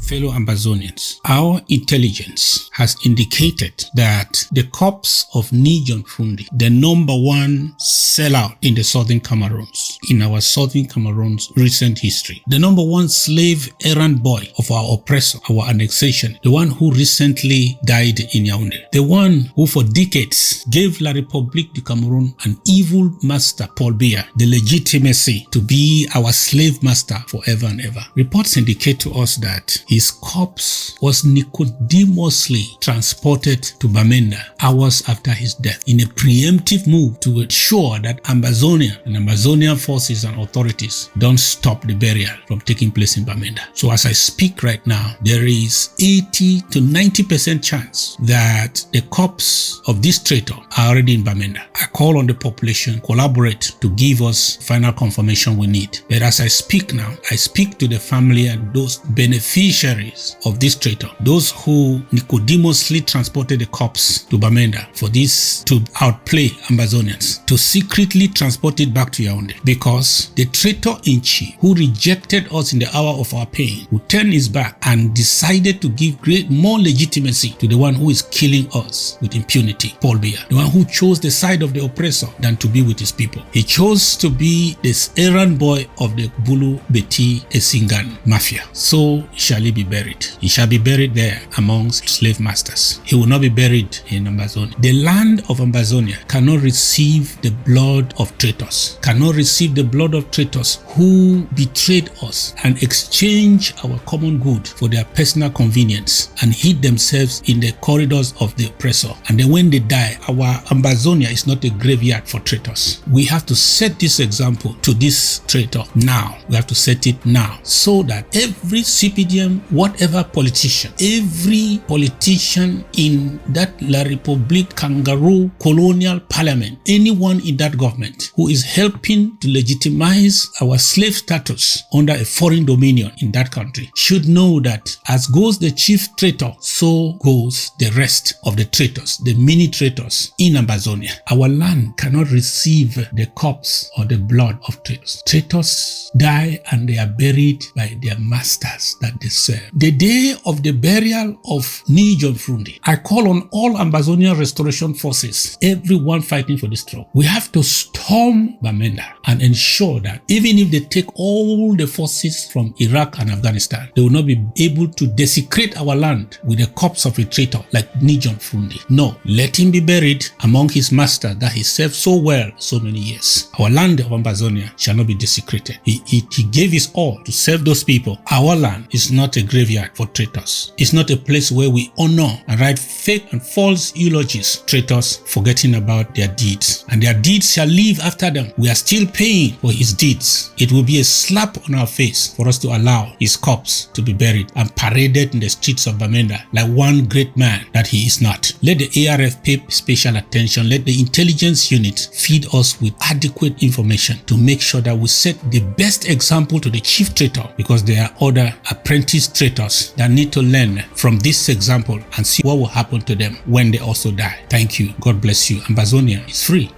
Fellow Ambazonians, our intelligence has indicated that the corpse of Nijon Fundi, the number one sellout in the southern Cameroons, in our southern Cameroon's recent history, the number one slave errand boy of our oppressor, our annexation, the one who recently died in Yaoundé, the one who for decades gave La République du Cameroon an evil master, Paul Biya, the legitimacy to be our slave master forever and ever. Reports indicate to us that his corpse was Nicodemously transported to Bamenda hours after his death in a preemptive move to ensure that Ambazonia and Amazonian forces and authorities don't stop the burial from taking place in Bamenda. So as I speak right now, there is 80 to 90% chance that the corpse of this traitor are already in Bamenda. I call on the population, collaborate to give us final confirmation we need. But as I speak now, I speak to the family and those beneficiaries of this traitor, those who Nicodemously transported the corpse to Bamenda for this to outplay Ambazonians, to secretly transport it back to Yaoundé, because the traitor in chief who rejected us in the hour of our pain, who turned his back and decided to give more legitimacy to the one who is killing us with impunity, Paul Biya, the one who chose the side of the oppressor than to be with his people. He chose to be this errand boy of the Bulu Beti Esingan mafia. So shall he be buried. He shall be buried there amongst slave masters. He will not be buried in Ambazonia. The land of Ambazonia cannot receive the blood of traitors, cannot receive the blood of traitors who betrayed us and exchanged our common good for their personal convenience and hid themselves in the corridors of the oppressor. And then when they die, our Ambazonia is not a graveyard for traitors. We have to set this example to this traitor now. We have to set it now so that every CPDM, whatever politician, every politician in that La République kangaroo colonial parliament, anyone in that government who is helping to legitimize our slave status under a foreign dominion in that country should know that as goes the chief traitor, so goes the rest of the traitors, the mini traitors in Ambazonia. Our land cannot receive the corpse or the blood of traitors. Traitors die and they are buried by their masters that they serve. The day of the burial of Nijon Fundi, I call on all Ambazonian restoration forces, everyone fighting for this struggle. We have to storm Bamenda and ensure that even if they take all the forces from Iraq and Afghanistan, they will not be able to desecrate our land with the corpse of a traitor like Nijon Fundi. No, let him be buried among his master that he served so well so many years. Our land of Ambazonia shall not be desecrated. He gave his all to serve those people. Our land is not a graveyard for traitors. It's not a place where we honor and write fake and false eulogies. Traitors forgetting about their deeds, and their deeds shall live after them. We are still paying for his deeds. It will be a slap on our face for us to allow his corpse to be buried and paraded in the streets of Bamenda like one great man that he is not. Let the ARF pay special attention. Let the intelligence unit feed us with adequate information to make sure that we set the best example to the chief traitor, because there are other apprentice traitors that need to learn from this example and see what will happen to them when they also die. Thank you. God bless you. Ambazonia is free.